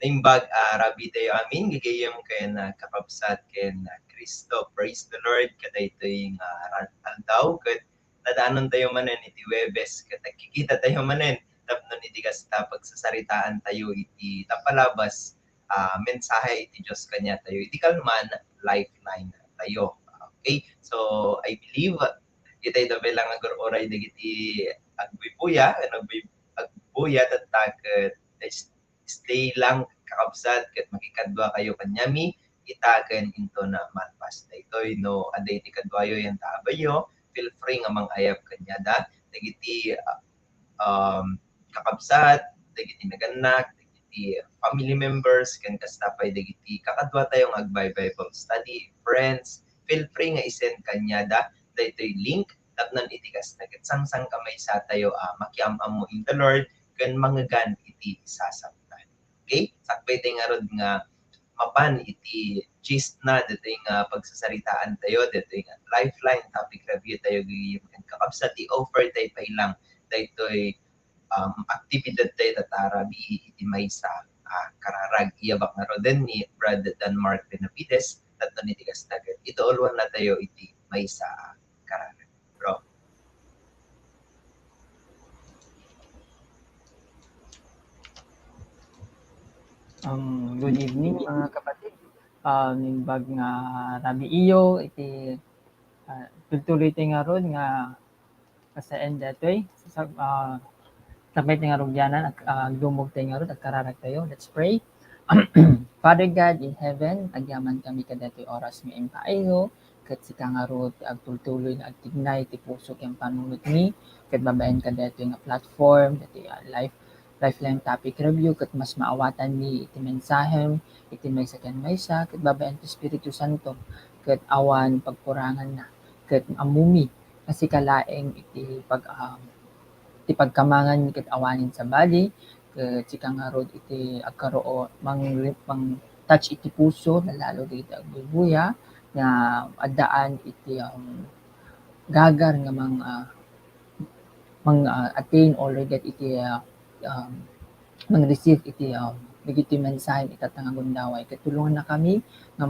Naimbag Rabbi tayo amin, gigayam kayo na kakabsat kayo na Kristo. Praise the Lord, kada ito yung aldaw, kat nadaanon tayo manen iti Webes, kat kikita tayo manen, tapnon iti kasta pagsasaritaan tayo iti tapalabas, mensahe iti Diyos kanya tayo, iti kalman, lifeline tayo. Okay, so I believe, itay tabi lang agur-oray digiti agbibuya, agbuya tatakot, stay lang kakabsat ket makikadwa kayo kanyami itaken into na malpas daytoy no aday ti kadwayo yan taabayo feel free nga mangayab kanyada dagiti kakabsat dagiti naganak dagiti family members ken kastapay dagiti kakadwa tayong agbay Bible study friends feel free nga isend kanyada daytoy link tapnon iti kasta ket sangsang kamay sa tayo makiamam mo in the Lord ken manggan iti sasam. Okay? Sakbay tayo nga rod nga mapan iti gist na dito yung pagsasaritaan tayo, dito yung lifeline topic review tayo gayim kakabsat i-offer tayo pa ilang dito aktibidad tayo tatarabi iti may sa kararag iyabak na rodin ni Brad Dan Mark Benavides tatlo ni tigas tagat. Ito ulwan na tayo iti may sa kararag. Bro. Good evening mga kapatid. Nimbag nga Rabi iyo iti tuloy nga ron nga kasaan datoy sa tapay nga rugyanan at lumog tayo nga ron at kararag tayo. Let's pray. Father God in heaven, agyaman kami kadatoy oras nga impaayo ket sika nga ron agtultuloy nga agtignay ti puso ken panunot ni ket babaen kadatoy nga platform datoy lifeline topic review ket mas maawatan ni iti mensahem iti maysa ken maysa ket babaen ti Espiritu Santo ket awan pagkurangan na ket amumi kasi kalaeng iti pagkamangan ket awanin sa bali ket sika nga rod iti agkaroo mang touch iti puso na lalo dito agbubuya nga addaan iti gagar nga attain or get iti mang-receive iti dagiti mensahe itatanga gundaway ket tulungan na kami nga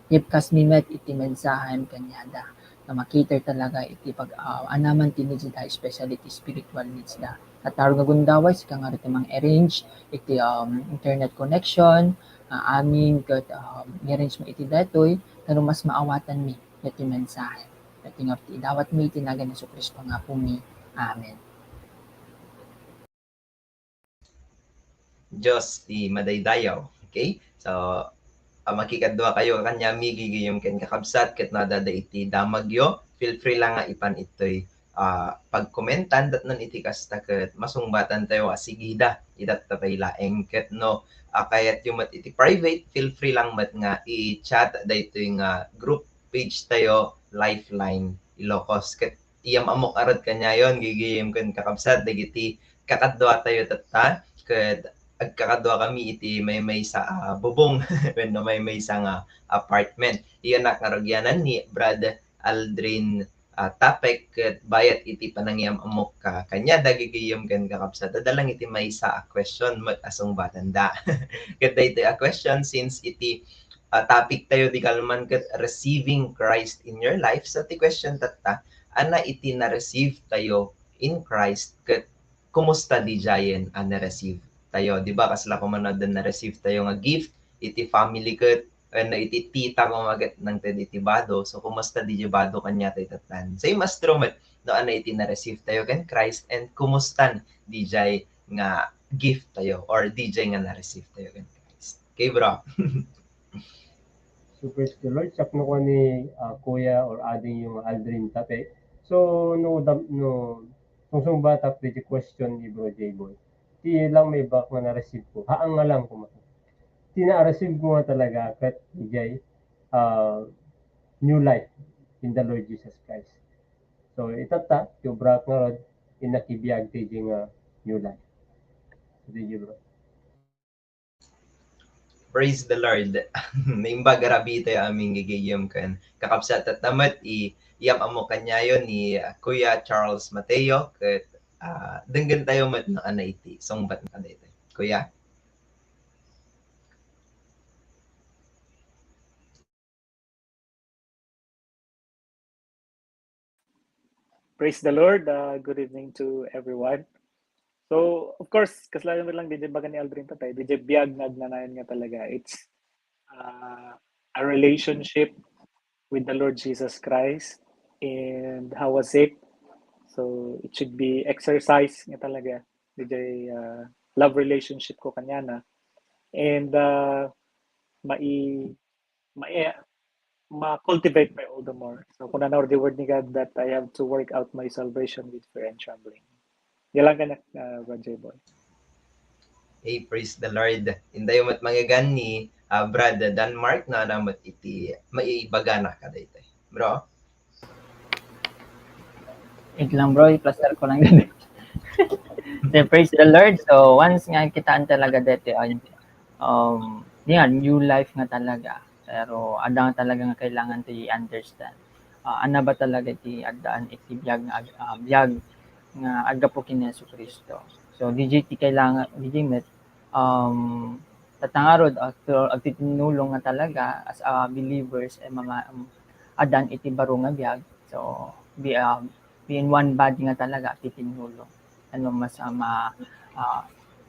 hipkas mimet iti mensahem kanyada na makita talaga iti anaman ti needs da especially iti spiritual needs da at taro nga gundaway sika nga iti mang-arrange iti internet connection amin ket arrange mo iti datoy pero mas maawatan mi iti mensahe iti nga dawat mi iti nagan ni Jesu-Cristo nga po mi. Amen. Diyos ti madaydayaw. Okay? So, makikadwa kayo kanyami gigiyom ken kakabsat ket nadada iti damagyo. Feel free lang nga ipan itoy pagkomentan datnon iti kasta ket masungbatan tayo asigida idat tapay laeng ket no kayat yung mat iti private feel free lang mat nga i-chat daytoy nga group page tayo Lifeline Ilocos ket iyam amok arad kanyayon gigiyom ken kakabsat dagiti kakadwa tayo tatta ket agkakadwa kami iti may sa bubong when may sa nga apartment. Iyan nakaragyanan ni Brad Aldrin topic ket bayat iti panangyam amok ka kanya dagigiyom ken kakabsat dalang iti maysa a question met asong batanda ket daytoy a question since iti topic tayo di kalman ket receiving Christ in your life so ti question tatta ana iti na-receive tayo in Christ ket kumusta di jayen a na-receive tayo di ba kasla ko man na-receive tayo nga gift iti family ket na iti tita ko magat ng iti bado so kumusta di bado kanya tayo tatan same as trumet no ana iti na-receive tayo ken Christ and kumustan di jay nga gift tayo or di jay nga na-receive tayo ken Christ okay bro. So praise the Lord. Sak no ni kuya or ading yung Aldrin tate. So no sung bata pwede question ni Bro J-Boy. Ti lang may back nga na-receive ko. Haang nga lang ko. Ti na-receive ko nga talaga kat jay new life in the Lord Jesus Christ. So itata yung brak nga rod inakibiyag ti nga new life. So di bro. Praise the Lord. Naimba garabi tayo aming gigayom kan kakabsat at tamat iyam amo kanyayo ni Kuya Charles Mateo ket denggan tayo mat na ana iti songbat na daytoy. Kuya. Praise the Lord. Good evening to everyone. So, of course, kasalanan mo lang DJ baga ni Aldrin tatay, DJ biyag nagnanayan nga talaga. It's a relationship with the Lord Jesus Christ and how was it? So, it should be exercise nga talaga. DJ love relationship ko kanya na. And ma-cultivate my all the more. So, kung nanawar the word ni God that I have to work out my salvation with fear and trembling. Yan lang ka na, Roger Boy. Hey, praise the Lord. Inday mat mangigan ni Brad Denmark na namat iti maibagana ka daytoy. Bro. Wait lang bro, i-plaster ko lang din. So, praise the Lord. So, once nga kitaan talaga dito, new life nga talaga. Pero, adang talaga nga kailangan to i-understand. Ano ba talaga iti adaan iti biyag nga aga po kini Yesu Kristo. So, ti kailangan, met, tatangarod agtitinulong nga talaga as believers mga adan iti baro nga biyag. So, be in one body nga talaga titinulong. Ano mas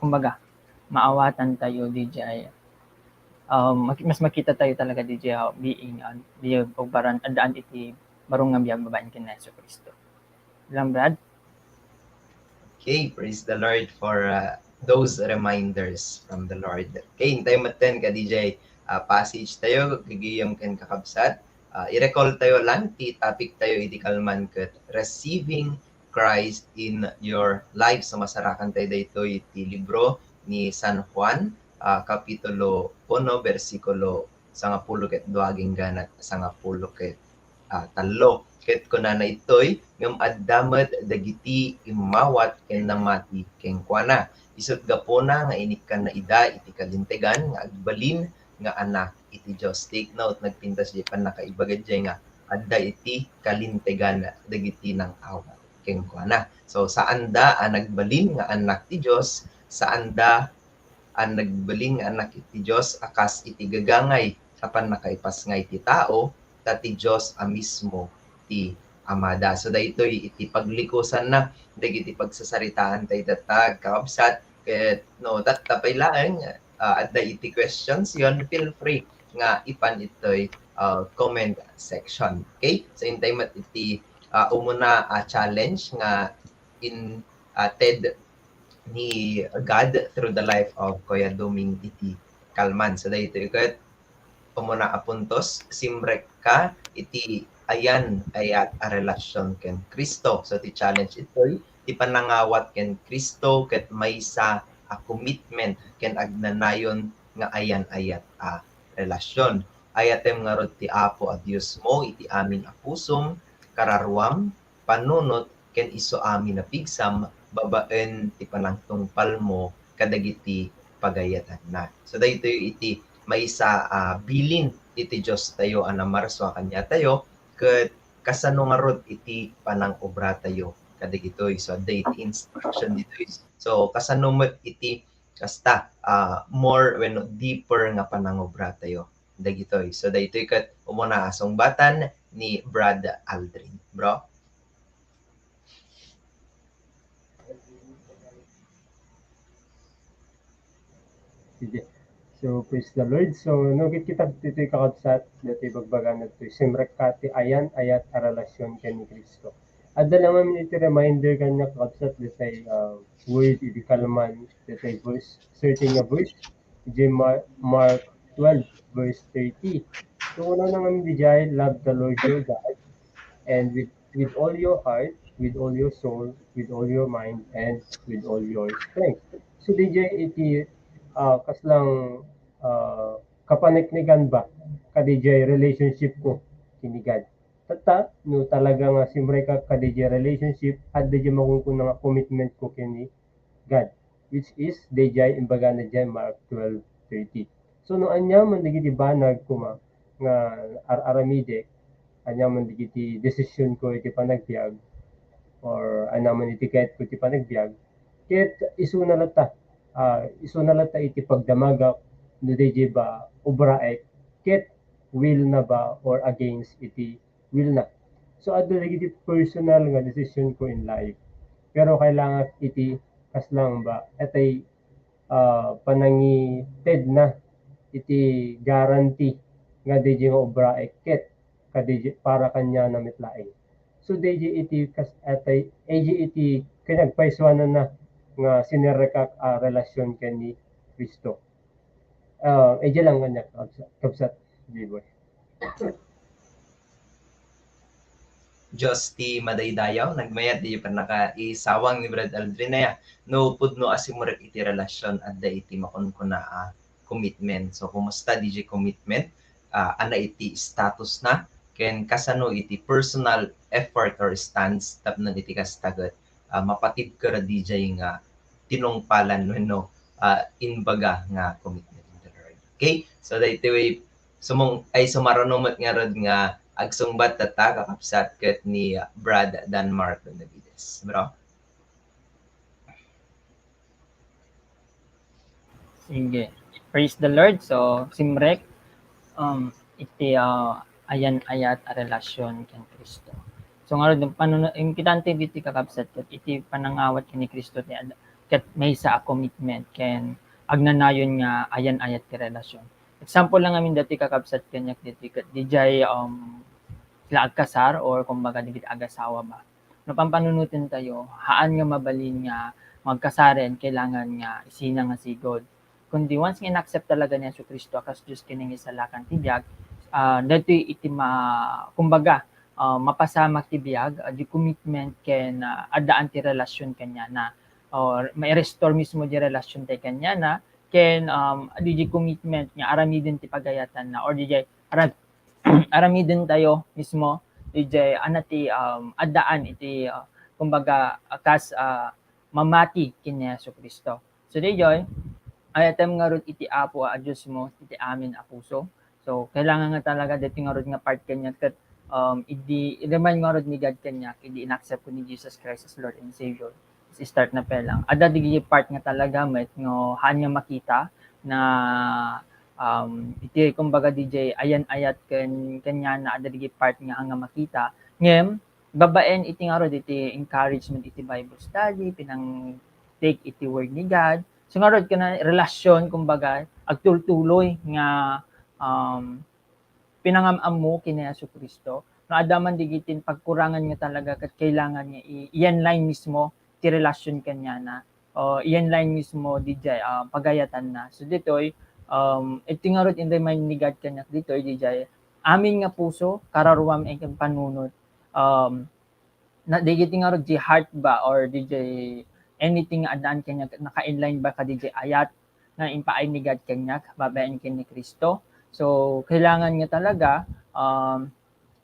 kumbaga maawatan tayo DJ. Mas makita tayo talaga DJ being di pagbaran adaan iti barong nga biyag babaen ken Yesu Kristo. Lang Brad. Okay, praise the Lord for those reminders from the Lord. Okay, hintay maten ka DJ passage tayo gigiyom ken kakabsat. I-recall tayo lang ti topic tayo iti kalman ket receiving Christ in your life. So masarakan tayo dayto iti libro ni San Juan kapitulo 1 bersikulo 10 ket 2 ganat 10 ket 3. Ket kunana itoy ngem addamet dagiti imawat ken namati ken kuana. Isut gapona nga inikan na ida iti kalintegan nga agbalin nga anak iti Dios. Take note nagpintas di pan nakaibagad jay nga adda iti kalintegan dagiti nang awat ken kuana. So saan da ang nagbalin nga anak ti Dios, saan da ang nagbalin nga anak iti Dios akas iti gagangay apan nakaipas nga iti tao dati Dios a mismo ti amada. So daytoy iti paglikosan na dagiti pagsasaritaan tay datag kakabsat ket no tapay laeng adda iti questions yon feel free nga ipan itoy comment section. Okay? So intay mat iti umuna challenge nga in TED ni God through the life of Kuya Doming iti Kalman. So daytoy ket umuna apuntos simrek ka iti ayan ayat a relasyon ken Kristo. So ti challenge itoy ti panangawat ken Kristo ket maysa a commitment ken agnanayon nga ayan ayat a relasyon. Ayatem nga rod ti Apo a Dios mo iti amin a pusom kararwam panunot ken isu amin a pigsam babaen ti panangtungpal mo kadagiti pagayatan na. So daytoy iti maysa bilin iti Dios tayo ana marswa kanya tayo ket kasano nga rod iti panang obra tayo kadagitoy. So date instruction dito is so kasano mo iti kasta more when deeper nga panangobra tayo dagitoy. So daytoy ket umuna asong batan ni Brad Aldrin, bro. Sige. So, praise the Lord. So, nugit kita dito'y kakabsat, dati bagbagan na ito'y simrekati ayan, ayat, a relasyon ka ni Kristo. At dalaman iti reminder kanya kakabsat, dati word, iti kalman, dati verse, certain nga verse, iti Mark 12, verse 30. So, una naman di dyan, love the Lord your God, and with all your heart, with all your soul, with all your mind, and with all your strength. So, di dyan iti kaslang kapaniknikan ba kadijay relationship ko kini God. Tata no talaga nga simre ka kadijay relationship at dijay makungkuna nga commitment ko kini God, which is dijay imbaga na dyan Mark 12:30. So no anya man digiti banag kuma nga aramide anya man digiti decision ko iti panagbiag or anaman iti kahit ko iti panagbiag ket isu na lata iti pagdamagak no DJ ba ubraek ket will na ba or against iti will na. So adto iti personal nga decision ko in life. Pero kailangan iti kaslang ba etay panangi ted na iti guarantee nga DJ nga ubraek ket kadiji para kanya na mitlaing. So DJ iti kas etay iti kinagpaiswanan na nga sinerekak relasyon ken ni Kristo. Eja lang kanya kabsat Jiboy. Diyos ti madaydayaw, nagmayat di pa nakaisawang ni Brad Aldrin na ya. No pudno asimurek iti relasyon at da iti makunkuna commitment. So kumusta di commitment? Ana iti status na ken kasano iti personal effort or stance tapno iti kastagot. Mapatid ka ra DJ nga tinungpalan no inbaga nga commitment in the Lord. Okay? So daytoy way sumaranumot nga rod nga agsungbat tata kakapsat ket ni Brad Danmark Benavides. Bro. Sige. Praise the Lord. So, simrek, iti ayan ayat a relasyon ken Kristo. So nga ron yung kitante diti kakabsat ket iti panangawat ken ni Kristo ti ket maysa a commitment ken agnanayon nga ayan ayat ti relasyon. Example lang amin dati kakabsat kanyak diti ket dijay sila agkasar or kumbaga digiti agasawa ba. No pampanunutin tayo, haan nga mabalin nga magkasaren kailangan nga isina nga sigod. Kundi once nga in-accept talaga ni Yesu Kristo akas Dios kining isalakan ti biag, dati iti kumbaga mapasamak ti biag, di commitment ken addaan ti relasyon kanya na or mai-restore mismo di relasyon ti kanya na ken di commitment nga aramiden ti pagayatan na or di aramiden tayo mismo DJ anati addaan iti kumbaga akas mamati ken Yesu Kristo. So DJ ayatem nga rod iti apo a Dios mo iti amin a puso. So kailangan nga talaga dito nga rod nga part kanya ket i-remind nga rod ni God kanya idi inaccept ko ni Jesus Christ as Lord and Savior. Start na pa lang. Ada digi part nga talaga met ngo hanya makita na iti kumbaga DJ ayan ayat kanya na ada digi part nga hanga makita ngem babaen iti nga rod iti encouragement iti Bible study pinang take iti word ni God so nga rod kana relasyon kumbaga agtultuloy nga pinangamam mo kini Yesu Kristo no adaman digitin pagkurangan nga talaga ket kailangan nga iyan line mismo ti relasyon kanya na o iyan line mismo DJ pagayatan na so ditoy iti nga rod in the mind ni God kanya dito DJ amin nga puso kararuam ang panunot na digiti nga rod di heart ba or DJ anything nga adaan kanya naka-inline ba ka DJ ayat na impaay ni God kanya babaen ken ni Kristo so kailangan nga talaga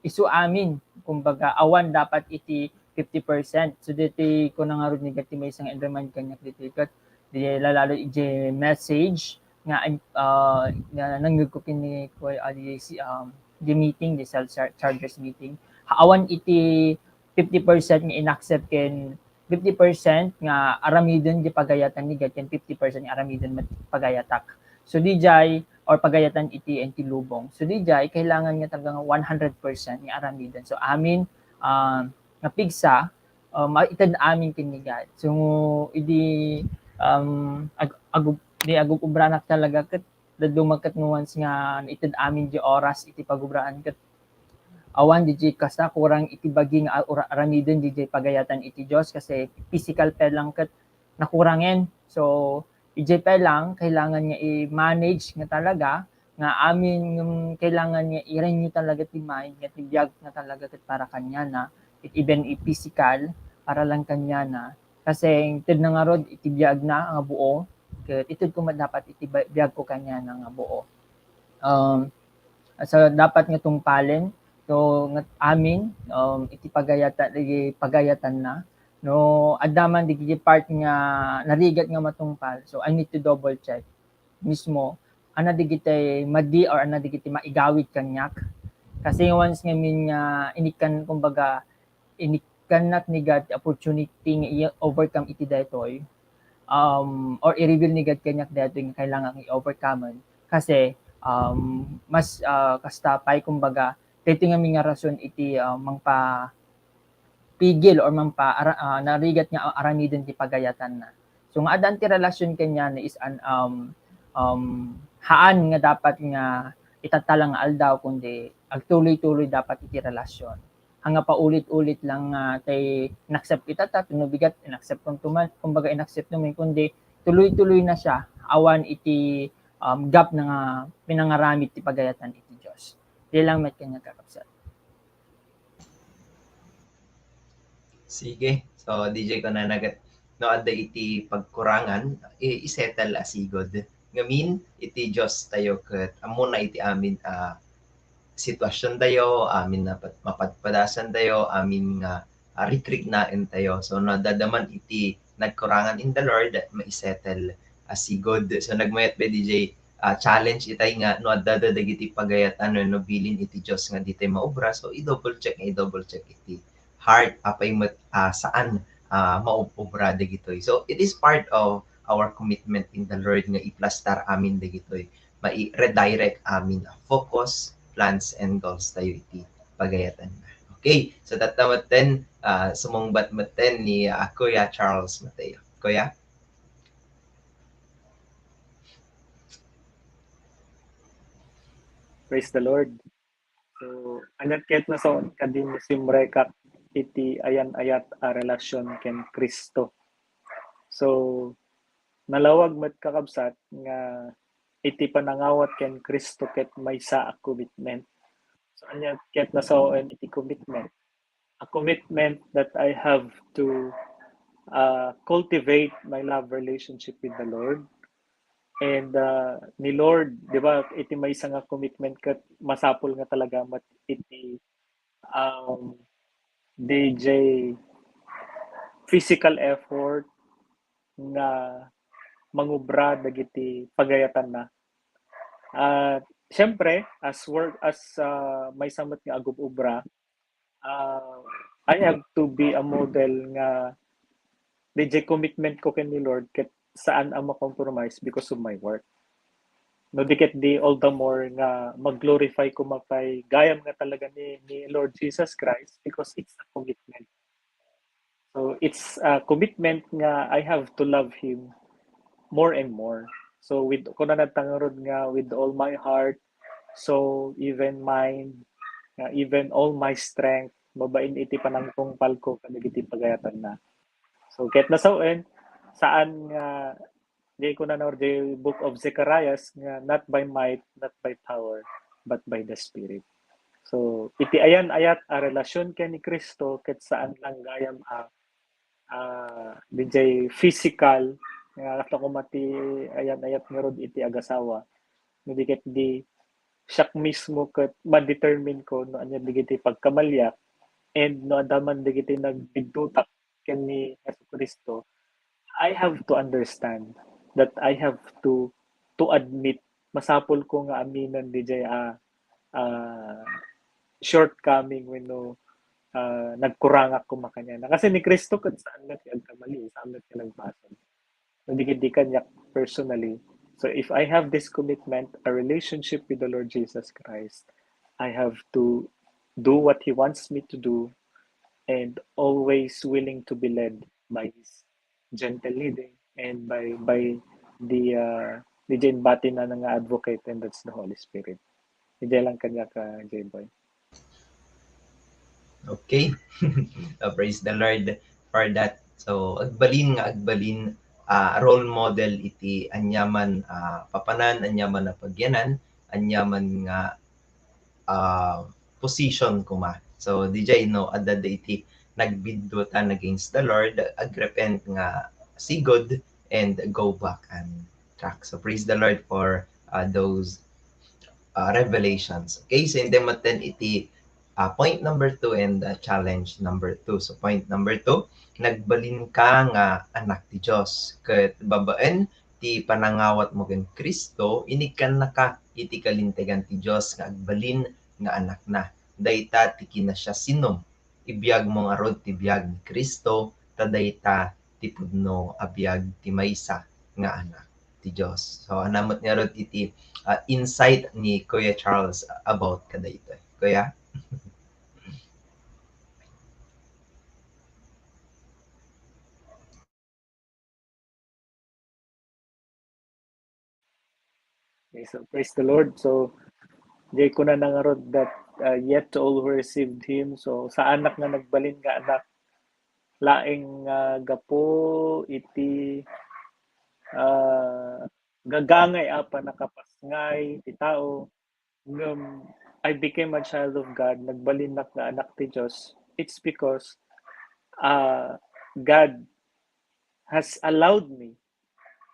isu amin kumbaga awan dapat iti 50% so diti ko na nga rod ni God ti may isang remind kanya dito kat di lalalo iti message nga nangyud ko kini ko di meeting di self chargers meeting awan iti 50% nga inaccept ken 50% nga aramidon di pagayatan ni ken 50% nga aramidon mat pagayatak. So dijay or pagayatan iti lubong. So dijay kailangan nga talaga 100% nga aramidon. So amin nga pigsa maitad amin kinigat. So idi agub ubranak talaga ket dumakat nuans nga itad amin di oras iti pagubraan ket awan DJ kasta kurang iti bagi nga aramidon DJ pagayatan iti Dios kasi physical pa lang ket nakurangen. So DJ pa lang kailangan nga i-manage nga talaga nga amin yung kailangan nga i-renew talaga ti mind nga ti biag na talaga ket para kanya na even physical para lang kanya na kasi ted na nga rod iti biag na nga buo ket itud ko dapat iti biag ko kanya na nga buo. So dapat nga tungpalen so amin iti pagayatan na no adaman di part nga narigat nga matungpal so I need to double check mismo ana digitay madi or ana digitay maigawid kanyak kasi once nga min nga inikan kumbaga inikan nat ni God opportunity nga i-overcome iti daytoy or i-reveal ni God kanyak daytoy nga kailangan i-overcome kasi mas kastapay kumbaga dito nga mga rason iti mangpa pigil or mangpa narigat nga aramidon ti pagayatan na. So nga adan ti relasyon kanya na is an haan nga dapat nga itatalang aldaw kundi agtuloy-tuloy dapat iti relasyon. Hanga pa ulit-ulit lang tay inaccept kita ta bigat inaccept kung tuman kumbaga inaccept namin kundi tuloy-tuloy na siya awan iti gap na nga pinangaramid ti pagayatan iti Dios. Di lang met kanya kakapsat. Sige. So DJ ko na nagat no adda iti pagkurangan isettle asigod. Ngamin iti Dios tayo ket amo na iti amin sitwasyon tayo, amin na mapadpadasan tayo, amin nga rikrignaen tayo. So nadadaman iti nagkurangan in the Lord maisettle asigod. So nagmayat ba DJ challenge itay nga no adda dagiti pagayatan no bilin iti Dios nga ditay maobra so i-double check iti heart apay saan maobra dagitoy. So it is part of our commitment in the Lord nga iplastar amin dagitoy mai-redirect amin focus plans and goals tayo iti pagayatan na. Okay, so tatamaten sumungbat maten ni Kuya Charles Mateo. Kuya? Praise the Lord. So, anyat ket na sa kadin simrekak iti ayan-ayat a relasyon ken Kristo. So, nalawag met kakabsat nga iti panangawat ken Kristo ket maysa a commitment. So, anyat ket na sa iti commitment. A commitment that I have to cultivate my love relationship with the Lord. And ni Lord, di ba, iti may isang commitment kat masapol nga talaga mat iti DJ physical effort nga mangubra dagiti pagayatan na. Syempre, as may samot nga agub-ubra, I have to be a model nga DJ commitment ko ken ni Lord ket saan ang ma-compromise because of my work. No diket di all the more nga mag-glorify ko mapay gayam nga talaga ni Lord Jesus Christ because it's a commitment. So it's a commitment nga I have to love Him more and more. So with ko na nagtangarod nga with all my heart, so even mind, even all my strength, mabain iti panangtungpal ko kadagiti pagayatan na. So ket na saan nga di ko na the book of Zechariah nga not by might, not by power, but by the Spirit. So iti ayan-ayat a relasyon ken ni Kristo ket saan lang gayam DJ physical nga ko mati ayan-ayat ngerod iti agasawa. Hindi ket di siyak mismo ket ma-determine ko no anya digiti pagkamalyak and no adaman digiti nagbigdutak ken ni Jesucristo. I have to understand that I have to admit masapol ko nga aminan DJ shortcoming when no nagkurang ako makanya na. Kasi ni Kristo kat saan na kaya kamali, saan na kaya nagbasan. So, di kanya personally. So, if I have this commitment, a relationship with the Lord Jesus Christ, I have to do what He wants me to do and always willing to be led by His gentle leading and by the bati na ng advocate, and that's the Holy Spirit. Hindi lang kanya ka, J-Boy. Okay. Praise the Lord for that. So, agbalin role model iti anyaman papanan, anyaman na pagyanan, anyaman nga position kuma. So, DJ no, adda iti nagbiddutan against the Lord, agrepent nga sigod, and go back and track. So, praise the Lord for those revelations. Okay, so hindi maten iti point number 2 and challenge number 2. So point number 2, nagbalin ka nga anak ti Diyos. Ket babaen ti panangawat mo ken Kristo, inikan na ka iti kalintegan ti Diyos nga agbalin nga anak na. Dayta ti kinasya sinom. Ibiyag mo nga rod ti biyag ni Kristo, tadayta ti pudno abiyag ti maysa nga anak ti Diyos. So anamot nga rod iti insight ni Kuya Charles about kadayta. Kuya? Okay, so praise the Lord. So, di ko na nangarod that yet to all who received Him. So, sa anak na nagbalin nga anak, laing gapo iti gagangay apa nakapasngay ti tao. I became a child of God, nagbalin na nga anak ti Diyos. It's because God has allowed me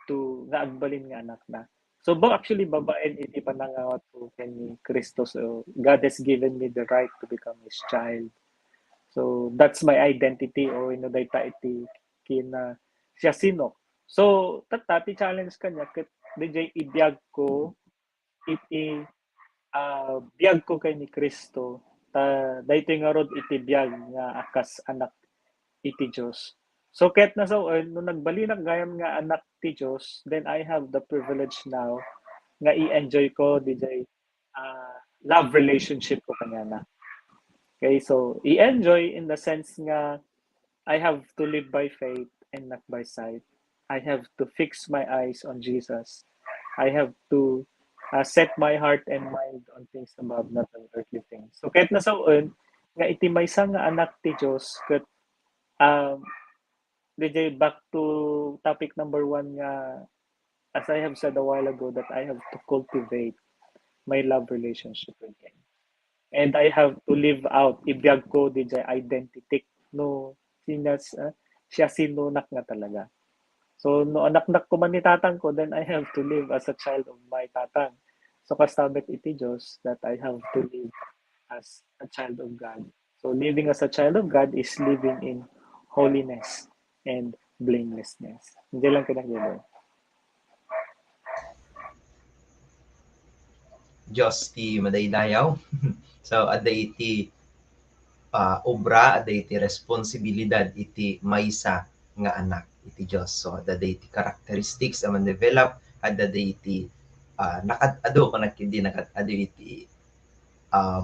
to nga agbalin nga anak na. So, actually, babaen iti panangawat ko ni Kristo. So, God has given me the right to become His child. So, that's my identity o inodayta iti kina siya sino. So, tatati challenge kanya ket DJ ibiyag ko iti biyag ko kay ni Kristo ta daytoy nga rod iti biyag nga akas anak iti Dios. So ket na so no nagbalinak gayam nga anak ti Dios, then I have the privilege now nga i-enjoy ko DJ love relationship ko kanya na. Okay, so i-enjoy in the sense nga I have to live by faith and not by sight. I have to fix my eyes on Jesus. I have to set my heart and mind on things above, not on earthly things. So kahit na saon, nga iti maysa nga anak ti Diyos, kat DJ, back to topic number 1 nga, as I have said a while ago, that I have to cultivate my love relationship with Him. And I have to live out, ibiyag ko DJ identity, no, siya sinunak nga talaga. So, no anak-nak ko man ni tatang ko, then I have to live as a child of my tatang. So, kastabet iti Diyos that I have to live as a child of God. So, living as a child of God is living in holiness and blamelessness. Hindi lang kinagdalo. Diyos ti madaydayaw. So, ada iti obra, ada iti responsibilidad iti maysa nga anak iti Diyos. So, ada iti characteristics na man-develop, ada iti nakad-ado, kanakindi nakad-ado iti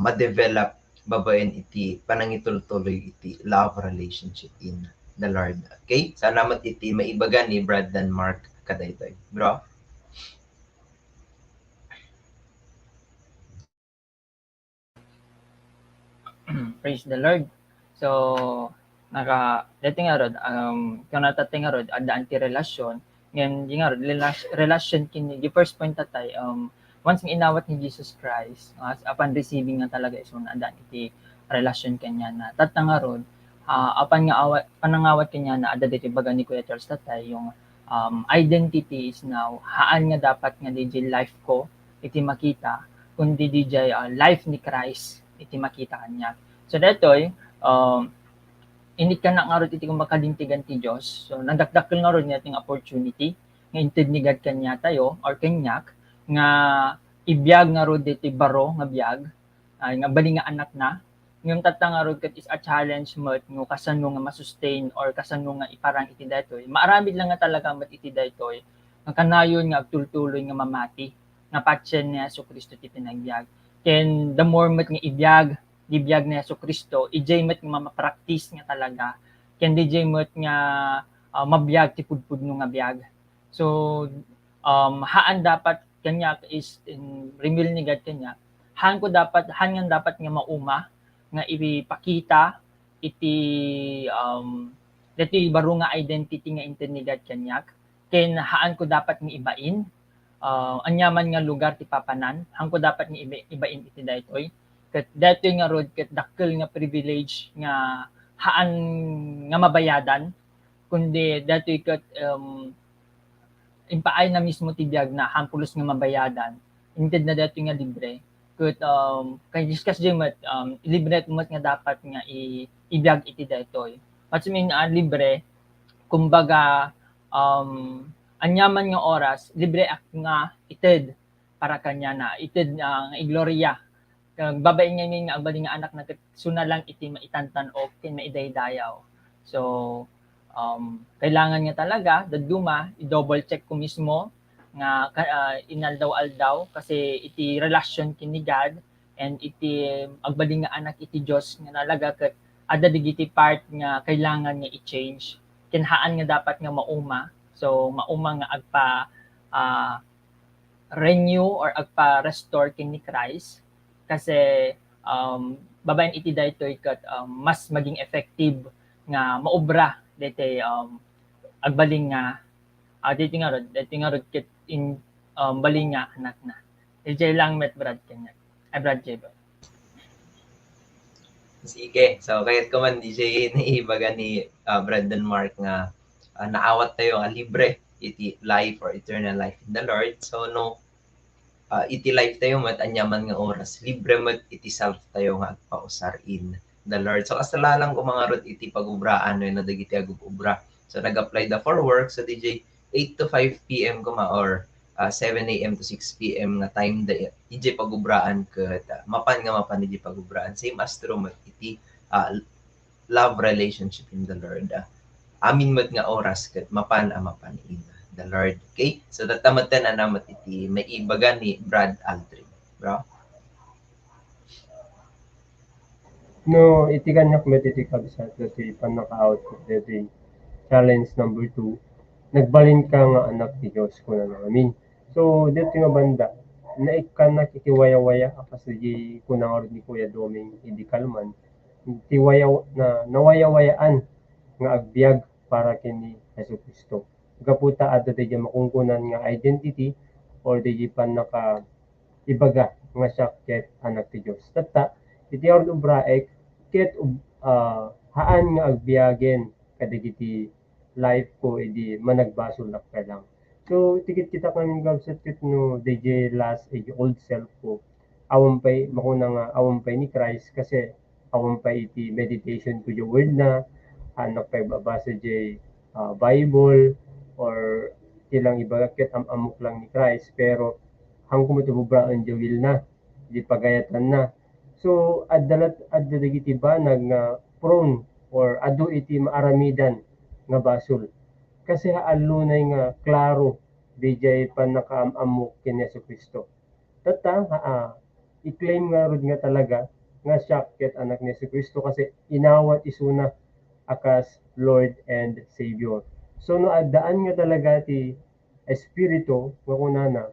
ma-develop babaen iti panangitultuloy iti love relationship in the Lord. Okay? Salamat iti maibagan ni Brad dan Mark kadaytoy. Bro? Praise the Lord. So, dating arod, kung natating arod, ada anti-relasyon, ngayon, yung arod, relasyon kini, the first point tatay, once ng inawat ni Jesus Christ, upon receiving nga talaga is una, ada iti relasyon kanya na, tatang arod, apan nga panangawat kanya na, ada dito baga ni Kuya Charles tatay, yung identity is now, haan nga dapat nga DJ life ko, iti makita, kundi DJ life ni Christ, iti makita kanya. So detoy, init ka na nga ron iti kung makalintigan ti Diyos. So nagdakdakil nga ron nating opportunity nga intinigad kanya tayo or kanyak nga ibiyag nga ron iti baro nga biyag, nga bali nga anak na, ngem tatangarod ket is a challenge met ngo kasano nga masustain or kasano nga iparang iti daytoy. Maaramid lang nga talaga met iti daytoy. Nga kanayon nga agtultuloy nga mamati nga patsen ni Jesucristo ti pinagbiag. Ken the more met nga ibiyag gibiyag ni Jesucristo, ijay met nga mamapractice nga talaga. Ken dijay met nga mabiyag ti pudpudno nga biyag. So haan dapat kanya is remil ni God kanya. Han nga dapat nga mauma nga ipakita iti dito baro nga identity nga intinigat kanyak ken haan ko dapat nga ibain anyaman nga lugar ti papanan han ko dapat nga ibain iti daytoy ket daytoy nga road ket dakkel nga privilege nga haan nga mabayadan kundi daytoy ket impaay na mismo ti biag na hampulos nga mabayadan inted na daytoy nga libre ket kay discuss jay met libre met nga dapat nga ibiyag iti daytoy. What mean libre kumbaga anyaman nga oras libre ak nga ited para kanya na ited nga igloria. Babae nga nga agbali nga anak na suna lang iti maitantan o ken maidaydayaw. So kailangan nga talaga daduma i-double check ko mismo nga inaldaw-aldaw kasi iti relasyon kini God and iti agbali nga anak iti Dios nga nalaga ket adda digiti part nga kailangan nga i-change kinhaan nga dapat nga mauma so mauma nga agpa renew or agpa restore kini Christ kasi babaen iti daytoy ket mas maging effective nga maobra dete agbaling nga dito nga rod ket in baling nga anak na. DJ lang met Brad kanya. Ay Brad J. Sige. So kahit ko man DJ naibaga ni Brandon Mark nga naawat tayo nga libre iti life or eternal life in the Lord. So no iti life tayo mat anyaman nga oras libre mat iti self tayo nga agpausar in the Lord. So kasalanan ko mga rod iti pagubraan no dagiti agubra. So nag-apply da for work so DJ 8 to 5 p.m. ko or 7 a.m. to 6 p.m. nga time da iti pagubraan ket mapan iti pagubraan same as true mat iti love relationship in the Lord. Amin mat nga oras ket mapan in the Lord. Okay? So tatamatan anamat iti maibaga ni Brad Aldrin. Bro? No, iti kanyak met iti kabsat iti panaka-output iti challenge number 2. Nagbalin ka nga anak ti Diyos ko na namin. So, dito nga banda, naikanak iti waya-waya akas di kunang ni Kuya Doming hindi kalman. Iti nawaya-wayaan nga agbyag para kini Jesucristo. Gaputa adda di makungkunan nga identity or di pan naka ibaga nga siya ket anak ti Diyos. Tata, iti ubraek ket haan nga agbiyagen kadagiti life ko edi managbasol na ka lang. So tikit kita kami gabsat ket no DJ last age old self ko awampay makuna nga awampay ni Christ kasi awampay iti meditation ko yung word na anak pay babasa jay Bible or ilang iba ket amok lang ni Christ pero hang kumutubra ang will na di pagayatan na. So adda dagiti banag nga prone or adu iti maaramidan nga basol. Kasi haalunay nga klaro dijay pan nakaamamok ken Jesucristo. Tata i-claim nga rod nga talaga nga siya ket anak ni Jesucristo kasi inawat isuna akas Lord and Savior. So no addaan nga talaga ti espiritu nga kunana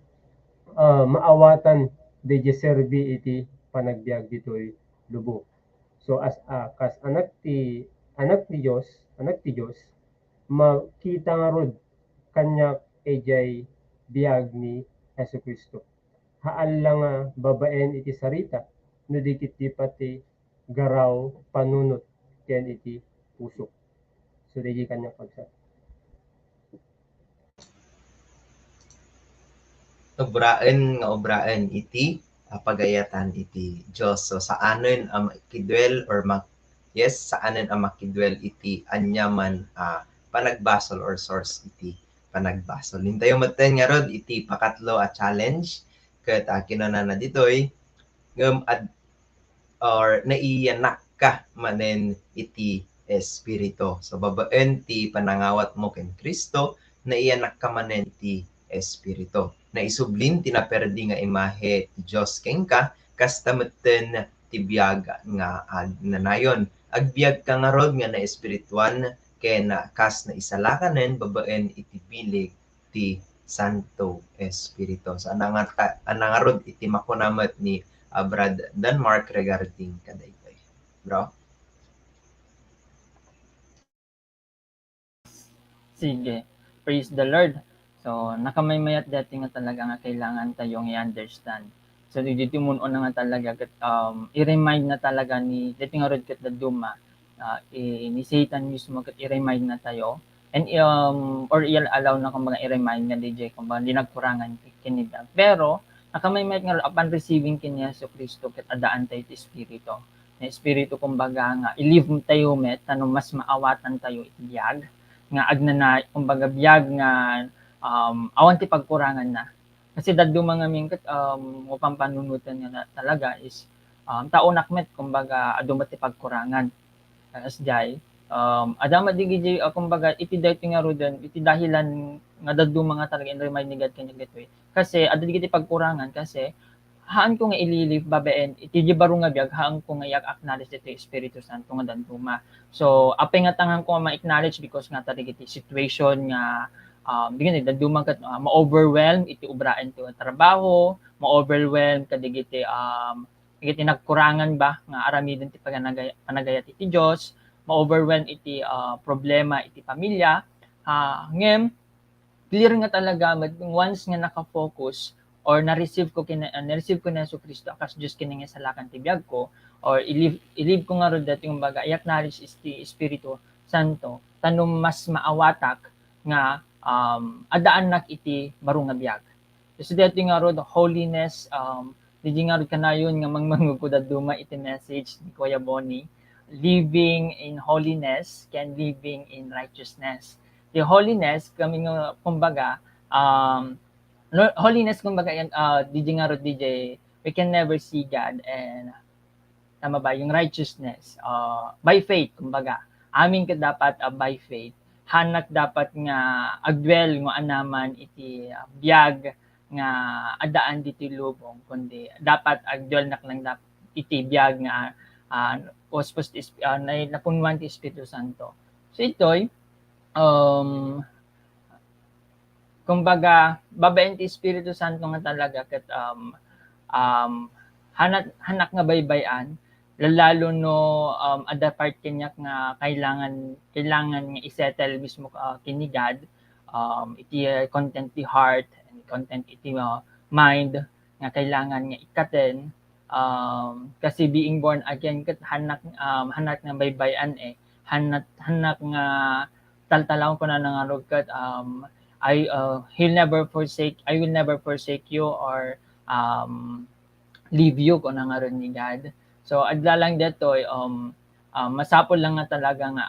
maawatan dijay serbi iti panagbiag ditoy lubong. So as kas anak ti Dios makita nga rod kanyak ejay biag ni Jesucristo. Haan lang nga babaen iti sarita no dikit di pati garaw panunot ken iti puso. So di kanyak pagsa. Obraan iti pagayatan iti Dios. So saanen ang makidwel or saanen ang makidwel iti anyaman panagbasol or source iti panagbasol. Hintayo maten nga rod iti pakatlo a challenge ket kinana na ditoy or naiyanak ka manen iti Espiritu. So babaen ti panangawat mo ken Kristo, naiyanak ka manen ti Espiritu. Na isublin ti naperdi nga imahe ti Dios ken ka, kasta metten ti biag nga nanayon. Agbiag ka nga rod nga na espirituan ken kas na isalakanen babaen iti bilig ti Santo Espiritu. So anangarod iti makunamat ni Brad Denmark regarding kadaytoy. Bro? Sige. Praise the Lord. So, nakamamayat dati nga talaga nga kailangan tayong i-understand. So, dito mo na nga talaga i-remind na talaga ni dati nga rod kat daduma ni Satan mismo kat i-remind na tayo and or i-allow na kung mga i-remind na DJ kung ba di nagkurangan kinida. Pero nakamamayat nga upon receiving kanya sa Kristo kat adaan tayo ti Espiritu. Na Espiritu kumbaga nga i-live mo tayo met tanong mas maawatan tayo itibiyag nga agnana kumbaga biyag nga awan ti pagkurangan na kasi dadto mga mingket upang panunutan nga na talaga is taonak met kumbaga aduma ti pagkurangan as jay adama digiji kumbaga iti dayto nga roden iti dahilan nga dadto mga talaga in remind ni God kanya getoy kasi adu digiti pagkurangan kasi haan ko nga ililive babaen iti baro nga biag haan ko nga i-acknowledge iti Espiritu Santo nga dantuma. So apay nga tangan ko ma-acknowledge because nga iti situation nga digiti daduma kat ma-overwhelm iti ubraan ti trabaho, ma-overwhelm kadigiti iti nagkurangan ba nga aramiden ti panagayat iti Dios, ma-overwhelm iti problema iti pamilya. Ngem clear nga talaga once nga naka-focus or na-receive ko na Jesu Kristo akas Diyos kini nga salakan ti biag ko or i-live ko nga rod dati kumbaga i-acknowledge is ti Espiritu Santo tanong mas maawatak nga adaan nak iti baro nga biag. So dati nga rod holiness di nga rod kanayon nga mangmangug ko daduma iti message ni Kuya Bonnie, living in holiness can living in righteousness. The holiness kami nga kumbaga holiness kumbaga DJ nga rod DJ we can never see God and tama ba yung righteousness by faith kumbaga amin ka dapat by faith hanak dapat nga agdwell nga anaman iti biag nga adaan diti lubong kundi dapat agdwell nak lang dapat iti biag nga ospos napunwan ti Espiritu Santo. So itoy kumbaga babaen ti Espiritu Santo nga talaga ket hanak nga baybayan lalo no ada part kanyak nga kailangan nga isettle mismo kini God iti content ti heart and content iti mind nga kailangan nga ikaten kasi being born again ket hanak nga baybayan hanak nga taltalawon ko na nangarog ket I will never forsake you or leave you kung nangaron ni God. So adla lang detoy masapol lang nga talaga nga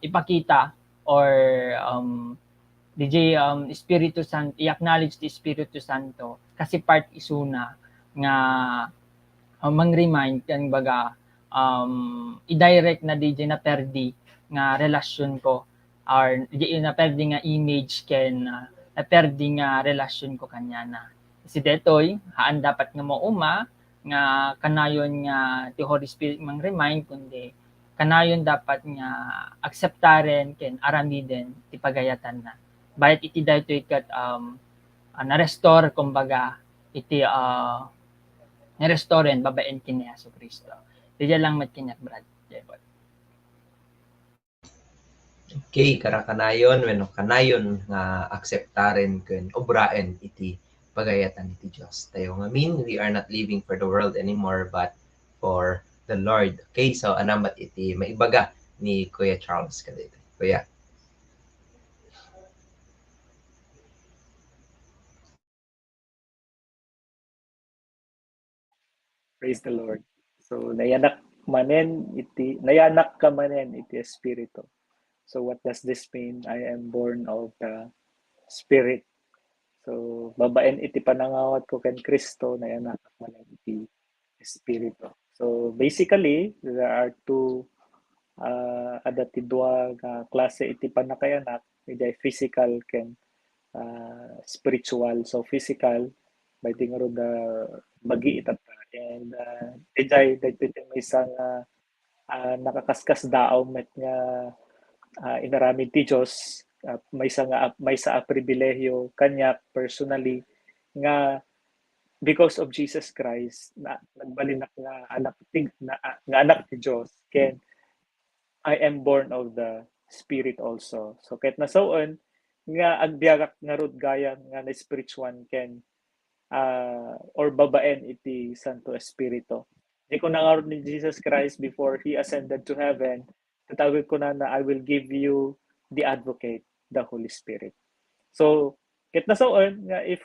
ipakita or DJ Espiritu Santo i-acknowledge the Espiritu Santo kasi part isuna nga mang-remind kan baga i-direct na DJ na perdi nga relasyon ko or na perdi nga image ken na perdi nga relasyon ko kanya na. Si detoy haan dapat nga mouma nga kanayon nga ti Holy Spirit mang remind kundi kanayon dapat nga akseptaren ken aramiden ti pagayatan na. Bayat iti daytoy ket na-restore kumbaga iti na-restoren babaen kini Jesu Kristo. Diya lang mat kinyak Brad. Okay, karakanayon wenno kanayon nga akseptaren ken obraen iti pagayatan iti Dios. Tayo nga we are not living for the world anymore but for the Lord. Okay, so anamat iti maibaga ni Kuya Charles kadito. Kuya. Praise the Lord. So nayanak ka manen iti Espiritu. So what does this mean? I am born of the Spirit. So babaen iti panangawat ko ken Kristo nayanak manen iti espiritu. So basically, there are two ada ti dua nga klase iti panakayanak, iti physical ken spiritual. So physical, by tingaro da bagi itata, and ijay dagiti may isang nakakaskas daom met nga inaramid ti Dios, may sa pribilehyo kanya personally nga because of Jesus Christ na nagbalinak nga anak ti Dios, ken I am born of the Spirit also. So kahit nasaon nga agbiagak nga rod gaya nga na spiritual ken or babaen iti Santo Espiritu. Di ko nangarod ni Jesus Christ before He ascended to heaven, tatawag ko na I will give you the advocate, the Holy Spirit. So kahit nasaon nga if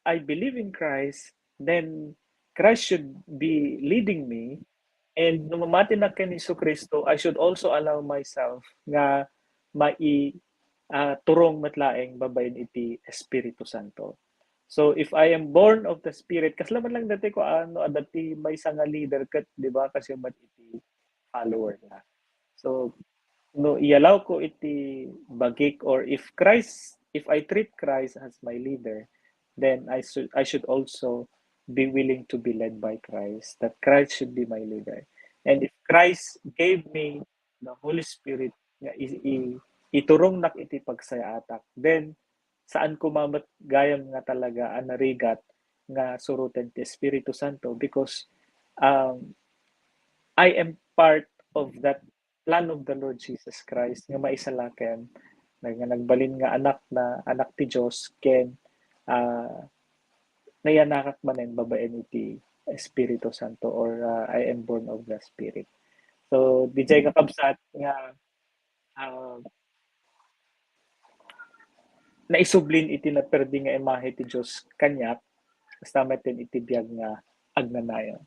I believe in Christ, then Christ should be leading me. And nung mamati na kay Hesus Kristo, I should also allow myself nga turong matlaeng babayin iti Espiritu Santo. So if I am born of the Spirit, kaslaman lang dati ko dati may nga leader kat, di ba? Kasi mat iti follower na. So no ialaw ko iti bagik, or if I treat Christ as my leader, then I should also be willing to be led by Christ, that Christ should be my leader. And if Christ gave me the Holy Spirit nga iturong nak iti pagsayatak, then saan ko mamat gayam nga talaga anarigat nga suruten ti Espiritu Santo, because I am part of that plan of the Lord Jesus Christ nga maisalaken nga nagbalin nga anak ti Dios, ken nayanakak manen babaen iti Espiritu Santo, or I am born of the Spirit. So DJ nga kabsat nga naisublin iti naperdi nga imahe ti Dios kanyak, basta maten iti biag nga agnanayon.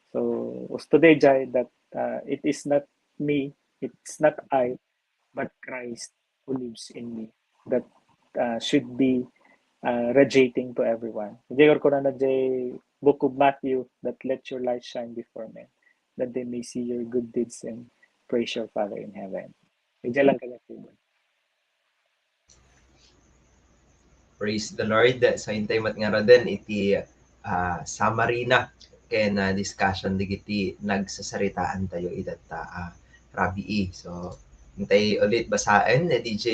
So today jay that it is not me, it's not I, but Christ who lives in me, that should be radiating to everyone. Jay ko na jay Book of Matthew, that let your light shine before men, that they may see your good deeds and praise your Father in heaven. Diyan lang kanya po. Praise the Lord. So hintay mat nga din iti summary na ken discussion digiti nagsasaritaan tayo idata Rabi E. So hintay ulit basaen ni DJ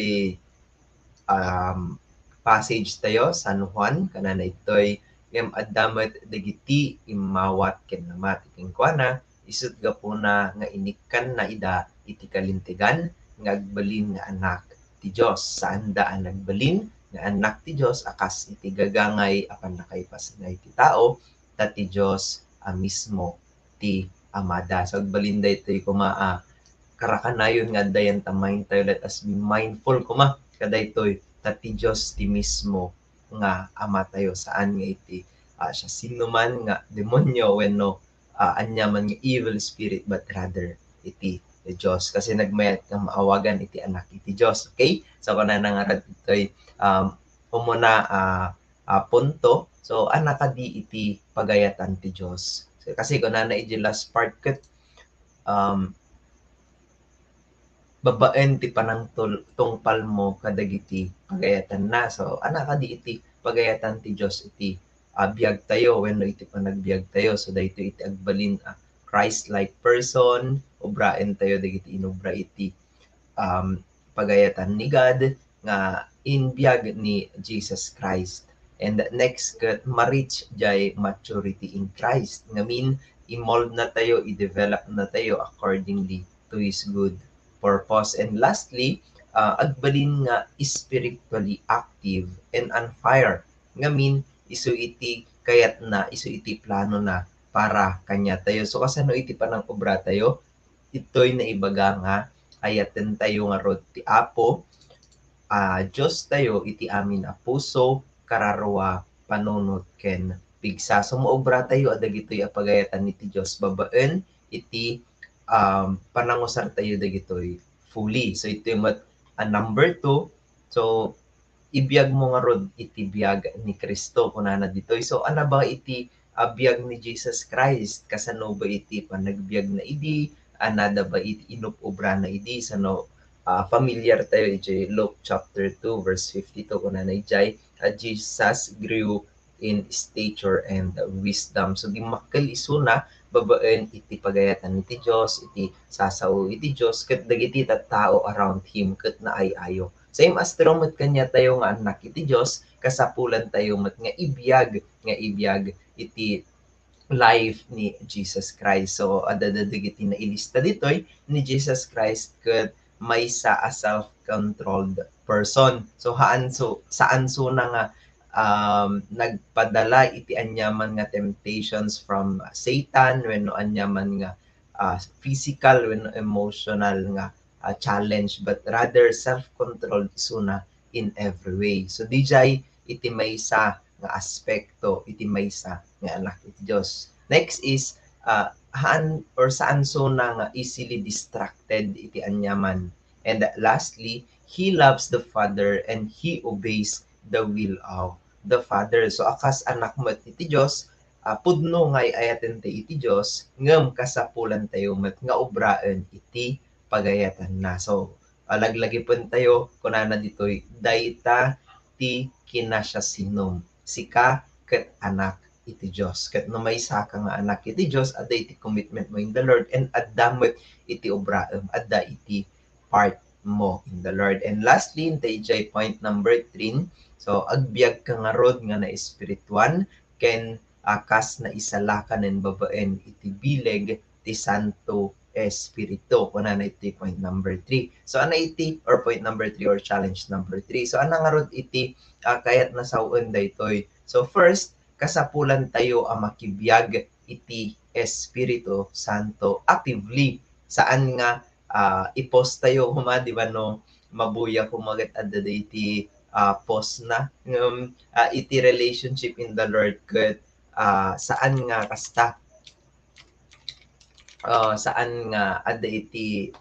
passage tayo San Juan kanana itoy ngem addamet dagiti imawat ken namat king kuana isut gapuna nga inikan na ida iti kalintigan nga agbalin nga anak ti Dios. Saan daan nagbalin nga anak ti Dios akas iti gagangay apan nakaipasanay ti tao ta ti Dios mismo ti amada. So agbalin daytoy kuma karakanayon nga dayan tamayin tayo, let us be mindful kuma kadaytoy ta ti Dios ti mismo nga ama tayo. Saan nga iti siya sino man nga demonyo wenno anya man nga evil spirit, but rather iti the Dios, kasi nagmayat nga maawagan iti anak iti Dios. Okay, so kana nangarat itoy umuna punto. So anak kadi iti pagayatan ti Dios. So, kasi kuna na iti last part ket babaen ti panang tungpal mo kadagiti pagayatan na. So anak kadi iti pagayatan ti Dios iti biag tayo wenno iti panagbiag tayo. So dayto iti agbalin Christ-like person, obraen tayo dagiti inobra iti pagayatan ni God nga in biag ni Jesus Christ. And next ma-reach jay maturity in Christ, nga mean i-mold na tayo, i-develop na tayo accordingly to His good purpose. And lastly, agbalin nga spiritually active and on fire, nga mean isu iti kayat na, isu iti plano na para kanya tayo. So kasano iti panang obra tayo, ito'y naibaga nga ayaten tayo nga rod ti Apo, Diyos tayo iti amin a puso, kararwa, panunot ken pigsa. So moobra tayo adagitoy a pagayatan ni ti Diyos babaen iti panangusar tayo dagitoy fully. So ito yung number 2. So ibiyag mo nga rod iti biyag ni Kristo kunana ditoy. So ana ba iti biyag ni Jesus Christ kasano ba iti panagbiag na idi anada ba iti inupobra na idi sano familiar tayo iti Luke chapter 2 verse 52 kuna na ijay Jesus grew in stature and wisdom. So gimakkel isuna babaen iti pagayatan iti Dios iti sasao iti Dios ket dagiti tattao around him ket naayayo. Same as met kanya tayo nga anak iti Dios kasapulan tayo met nga ibiyag iti life ni Jesus Christ. So adadagiti na ilista ditoy ni Jesus Christ ket maysa a self-controlled person. So saan so na nga nagpadala iti anyaman nga temptations from Satan wenno anyaman nga physical wenno emotional nga challenge but rather self-controlled isuna in every way. So dijay iti maysa nga aspekto iti maysa nga anak iti Dios. Next is haan or saan so na nga easily distracted iti anyaman. And lastly, he loves the Father and he obeys the will of the Father. So akas anak met iti Dios, pudno ngay ayaten ti iti Dios, ngem kasapulan tayo met nga obraen iti pagayatan na. So laglagipon tayo kunana ditoy dayta ti kinasya sinom sika ket anak iti Dios. Ket no maysa ka nga anak iti Dios, adda iti commitment mo in the Lord and adda met iti obraem, adda iti part mo in the Lord. And lastly, iti point number 3, so agbiag ka nga rod nga na espirituan ken akas na isalakan en babaen iti bileg ti Santo Espiritu. Kuna na iti point number 3. So ana iti or point number 3 or challenge number 3. So ana nga rod iti kayat nasawen daytoy. So first, kasapulan tayo makibiyag iti Espiritu Santo actively. Saan nga i-post tayo huma, di ba no, mabuya kumagat adda iti post na iti relationship in the Lord ket saan nga kasta saan nga adda iti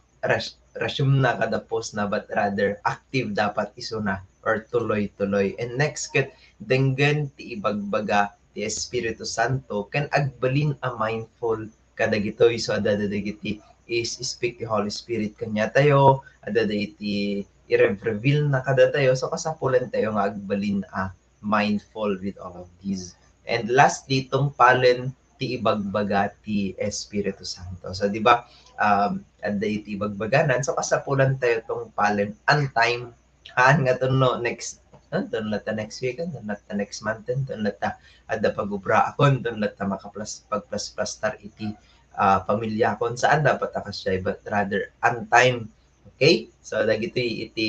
resume na kada post na but rather active dapat isuna or tuloy-tuloy. And next ket denggen ti ibagbaga ti Espiritu Santo ken agbalin a mindful kadagitoy. So adda dagiti is speak the Holy Spirit kanya tayo, adda iti i-reveal na kada tayo. So kasapulan tayo nga agbalin a mindful with all of these. And lastly, tungpalen ti ibagbaga ti Espiritu Santo. So di ba adda iti ibagbaganan, so kasapulan tayo tungpalen an time nga no next don lata next week, don lata next month, don lata adda pagubra akon, don lata pagplas-plastar iti pamilya kon saan dapat akasya but rather on time. Okay, so dagiti iti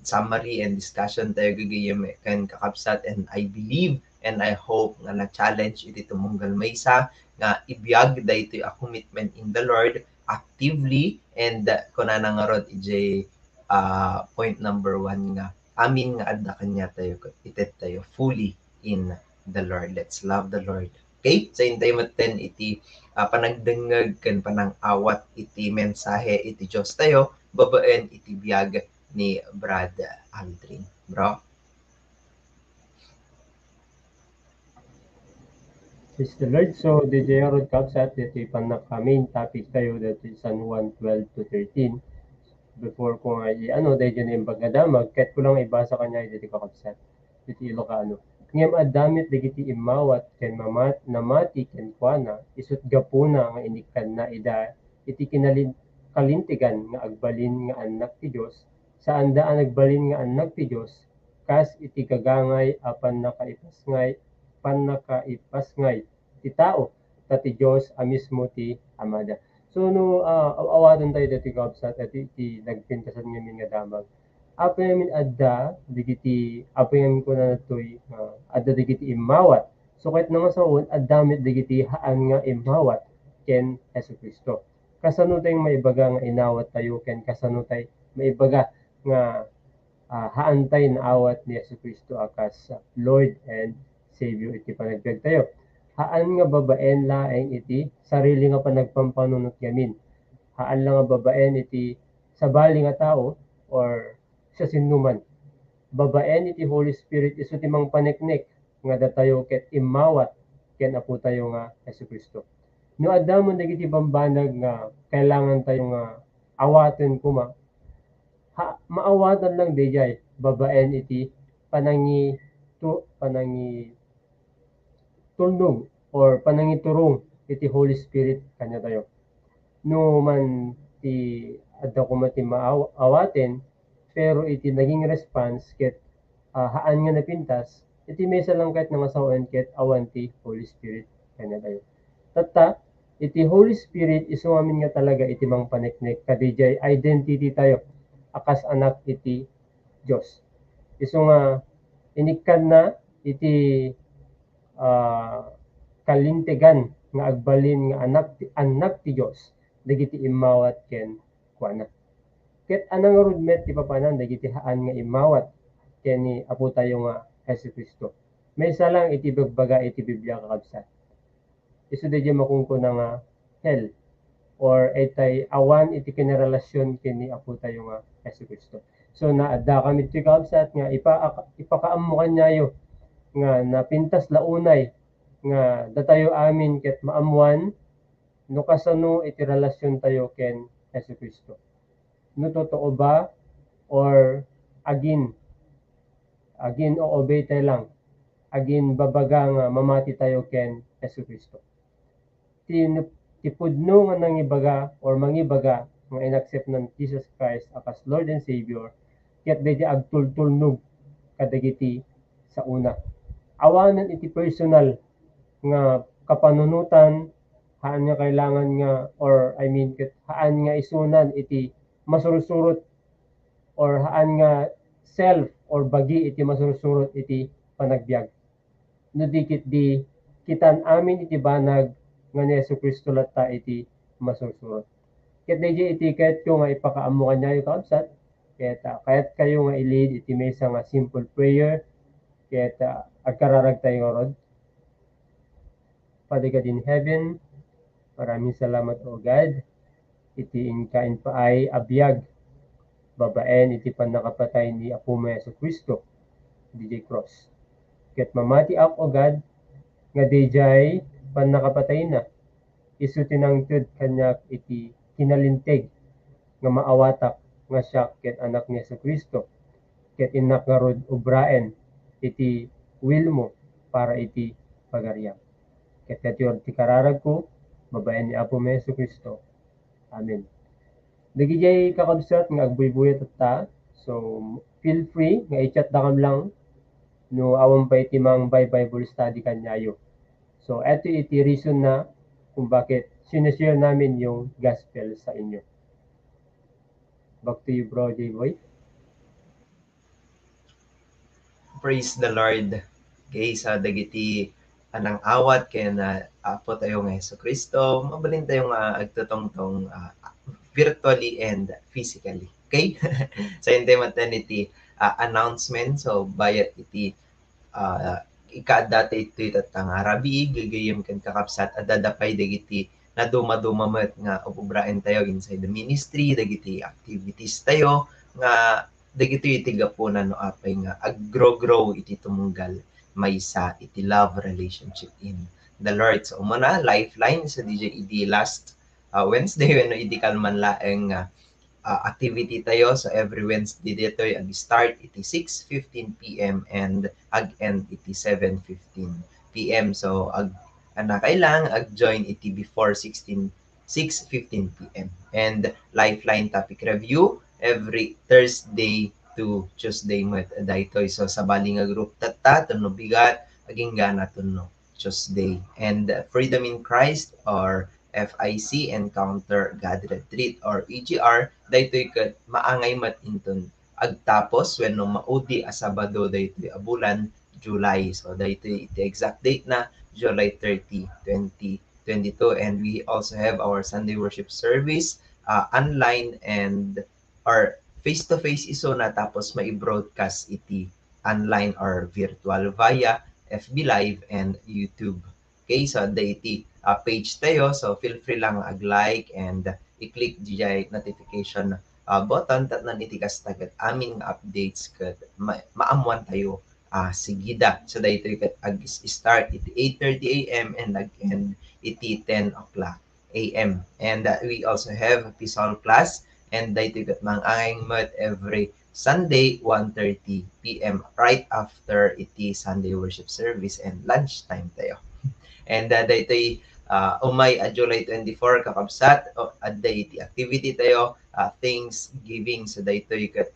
summary and discussion tayo gagayem kan kakabsat, and I believe and I hope nga na-challenge iti tumunggal maysa nga ibiyag daytoy a commitment in the Lord actively. And kunana nga rod ij point number 1 nga amin nga adda kanya tayo itet tayo fully in the Lord. Let's love the Lord. Okay? So hintay mo 10 iti panagdengeg ken panang-awat iti mensahe iti Dios tayo babaen iti biyag ni Brad Aldrin. Bro? Praise the Lord. So, DJ Rod Kapsat, iti panaka-main topic tayo dito San Juan 12-13. Before ko nga dahil dyan yung pagkadamag, kahit ko lang ibasa kanya iti kakabsat, iti Ilocano. Ngem adamit digiti imawat ken namati ken kuana, isut gapuna nga inikan na ida, iti kalintigan nga agbalin nga anak ti Dios, saan daan agbalin nga anak ti Dios, kas iti gagangay apan nakaipasngay ti tao ti Dios a mismo ti amada. So no awadan tayo dati kabsat at iti nagpintasan ngamin nga damag. Apo yamin adda digiti apo yamin ko na natoy adda digiti imawat. So kahit nga sawon addamit digiti haan nga imawat ken Jesucristo. Kasano tayong maibaga nga inawat tayo ken kasano tay maibaga nga haantay na awat ni Jesucristo akas Lord and Savior iti panagbiag tayo. Haan nga babaen laeng iti sarili nga panagpampanunot yamin. Haan lang nga babaen iti sabali nga tao or sa sinuman. Babaen iti Holy Spirit iso timang paneknek nga datayo ket imawat ken apo tayo nga Jesucristo. No adda mo dagiti bambanag nga kailangan tayo nga awaten kuma, maawatan lang dijay babaen iti panangi tulnog or panangiturong iti Holy Spirit kanya tayo. No man ti adda ko mati maawaten, pero iti naging response ket haan nga napintas, iti mesa lang kahit nangasawan ket awan ti Holy Spirit kanya tayo. Tatta, iti Holy Spirit isu amin nga talaga iti mangpaneknek kadijay identity tayo akas anak iti Dios. Isu nga inikkan na iti kalintegan nga agbalin nga anak ti Dios dagiti imawat ken kuana. Ket anang rudmet ti papanan dagiti haan nga imawat ken ni apo tayo nga Jesucristo. May isa lang iti bagbaga iti Biblia kakabsat. Isu DJ makungkuna nga hell or etay awan iti kinarelasyon ken ni apo tayo nga Jesucristo. So naadda kami ti kakabsat nga ipakaammo kanyayo nga napintas launay nga datayo amin ket maamuan no kasano iti relasyon tayo ken Jesucristo. No totoo ba or agin o obey tayo lang, agin babaga nga mamati tayo ken Jesucristo. Ti pudno nga nangibaga or mangibaga nga inaccept ng Jesus Christ akas Lord and Savior, ket dedi agtultulnog kadagiti sa una. Awanan iti personal nga kapanunutan, haan nga kailangan nga or haan nga isunan iti masursurot or haan nga self or bagi iti masursurot iti panagbiag. No dikit di kitan amin iti banag nga ni Jesucristo latta iti masursurot. Ket DJ iti ket ko nga ipakaammo kanyayo kakabsat, ket kayat kayo nga ilid iti mesa nga simple prayer, ket agkararag tayo nga rod. Father God in heaven, maraming salamat o God. Iti inkain pa ay abiyag babaen iti panakapatay ni apo mo Jesucristo DJ cross. Ket mamati o God nga dijay panakapatay na isu tinangted kanyak iti kinalinteg nga maawatak nga siya ket anak ni Jesucristo ket inak nga rod ubraen iti will mo para iti pagariam. Ket katiyor ti kararag ko babaen ni apo mo Jesucristo. Amen. Dagijay kakabsat nga agbuybuyat ta, so feel free nga i-chat da kam lang no awan pa iti mang Bible study kanyayo. So eto iti reason na kung bakit sinishare namin yung gospel sa inyo. Back to you, bro, J-Boy. Praise the Lord. Okay, sa dagiti anang awat kay na apo tayo nga Jesucristo, mabalin tayo nga agtutongtong virtually and physically. Okay? So hindi maternity announcement. So bayat iti ikaadate ito itatang arabi, gagayim kan kakapsat at dadapay dagiti na dumadumamat nga upubrain tayo inside the ministry, dagiti activities tayo nga dagiti iti gapunan no apay nga aggrow iti tumunggal maysa iti love relationship in the Lord. So umuna lifeline sa DJ last Wednesday when idi kalman laeng activity tayo. So every Wednesday dito ag-start iti 6:15 PM and ag-end iti 7:15 PM. So kailang ag-join iti before 6:15 PM. And lifeline topic review every Thursday to Tuesday met daytoy. So sabali nga group tatta tunno bigat aging gana tunno Tuesday. And Freedom in Christ or FIC Encounter God Retreat or EGR daytoy ket maangay matinton agtapos wenno maudi a Sabado daytoy a bulan July. So daytoy the exact date na July 30, 2022, and we also have our Sunday worship service online and or face-to-face iso na tapos mai-broadcast iti online or virtual via FB Live and YouTube. Okay, so iti page tayo. So feel free lang ag-like and i-click di notification button tatnan iti kas tagat amin nga updates ket maamuan tayo sigida. So daytoy ket start iti 8:30 a.m. and again iti 10 o'clock a.m. And we also have Pisol class and daytoy ket mangangayng met every Sunday 1:30 p.m. right after iti Sunday worship service and lunchtime tayo. And daytoy umay July 24 kakabsat adday iti activity tayo Thanksgiving. So daytoy ket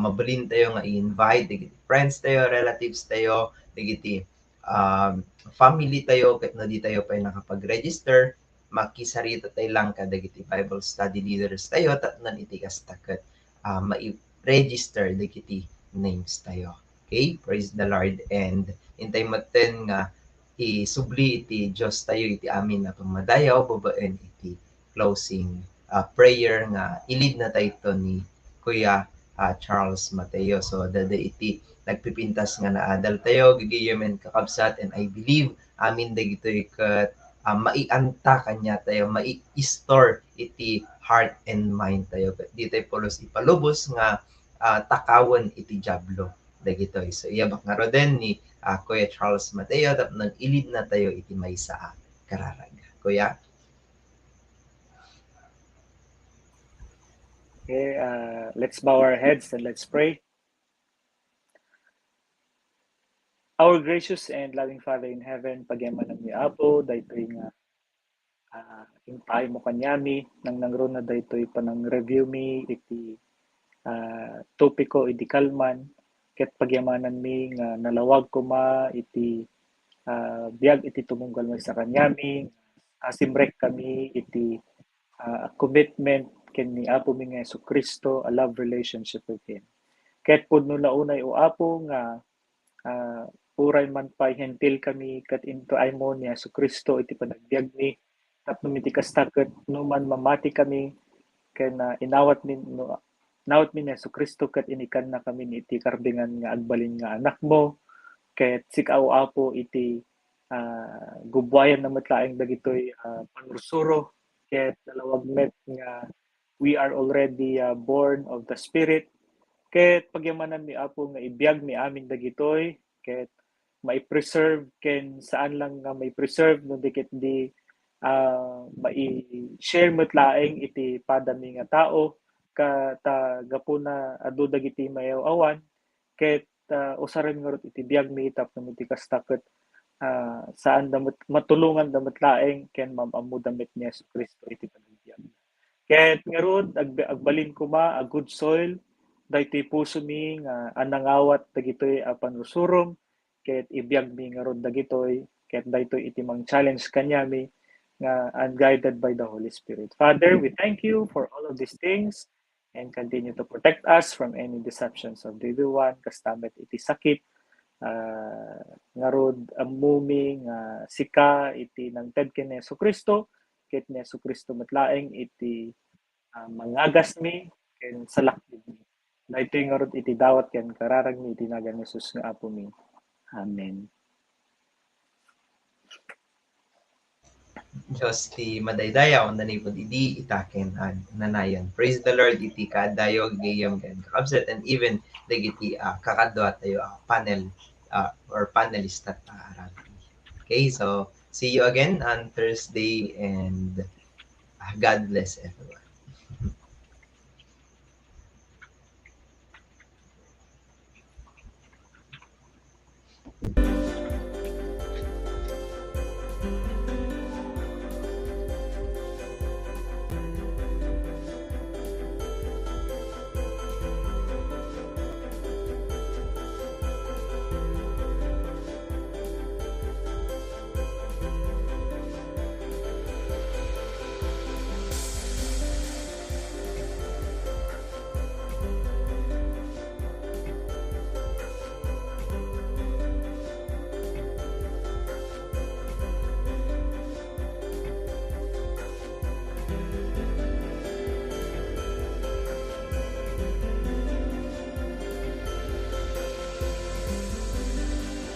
mabalin tayo nga i-invite digiti friends tayo, relatives tayo, digiti family tayo ket no di tayo pa nakapag-register makisarita tayo lang kadagiti Bible study leaders tayo tatnan iti kasta ket mai-register digiti names tayo. Okay, praise the Lord. And intay maten nga isubli iti Diyos tayo iti amin na pamadayaw babaen iti closing prayer nga ilid na tayo ni Kuya Charles Mateo. So dada iti nagpipintas nga naadal tayo gigiyemen kakabsat and I believe amin dagitoy ket maianta kanya tayo mai-store iti heart and mind tayo ket di tayo pulos ipalubos nga takawan iti diablo dagitoy. So iyabak nga roden ni Kuya Charles Mateo tapos nag-ilid na tayo iti maysa kararag. Kuya? Okay, let's bow our heads and let's pray. Our gracious and loving Father in heaven, pagyaman ng Apo, daytoy nga hintay mo kanyami nang nangron na daytoy panang review mi iti topiko iti kalman ket pagyamanan mi nga nalawag ko ma iti biag iti tumunggal mo sa kanyami asimrek kami iti commitment ken ni Apo mi nga Jesucristo a love relationship with Him. Ket pudno launay o Apo nga uray man pa hentil kami ket into ay mo ni Jesucristo iti panagbiag mi tapno iti kasta ket no man mamati kami ken inawat mi nawat mi ni Jesucristo ket inikan na kami iti karbingan nga agbalin nga anak mo ket sikaw Apo iti gubwayan na matlaeng dagitoy panursuro ket dalawag met nga we are already born of the Spirit. Ket pagyamanan mi Apo nga ibiyag mi amin dagitoy ket mai-preserve ken saan lang nga may preserve no dikit di mai-share met laeng iti padami nga tao ta gapuna adu dagiti mayaw awan ket usaran nga iti biyag mi tapno iti kasta ket saan damet matulungan damet laeng ken mamamu damet ni Jesucristo iti panagbiag. Ket ngarud agbalin ko ma a good soil daytoy puso mi nga anangawat dagitoy panusurom ket ibiyag mi ngarud dagitoy ket daytoy iti mang challenge kanyami nga unguided by the Holy Spirit. Father, we thank you for all of these things and continue to protect us from any deceptions of the evil one kastamet iti sakit ngarud ammumi nga sika iti nangted ken Jesucristo ket ni Jesucristo metlaeng iti mangagas mi ken salakid mi. Daytoy ngarud iti dawat ken kararag mi iti nagan Jesus nga Apo mi. Amen. Diyos ti madaydayaw nanipod idi itaken nanayon. Praise the Lord iti kadayo gayam ken kakabsat and even dagiti kakadwa tayo panel or panelist at arabi. Okay, so see you again on Thursday and God bless everyone.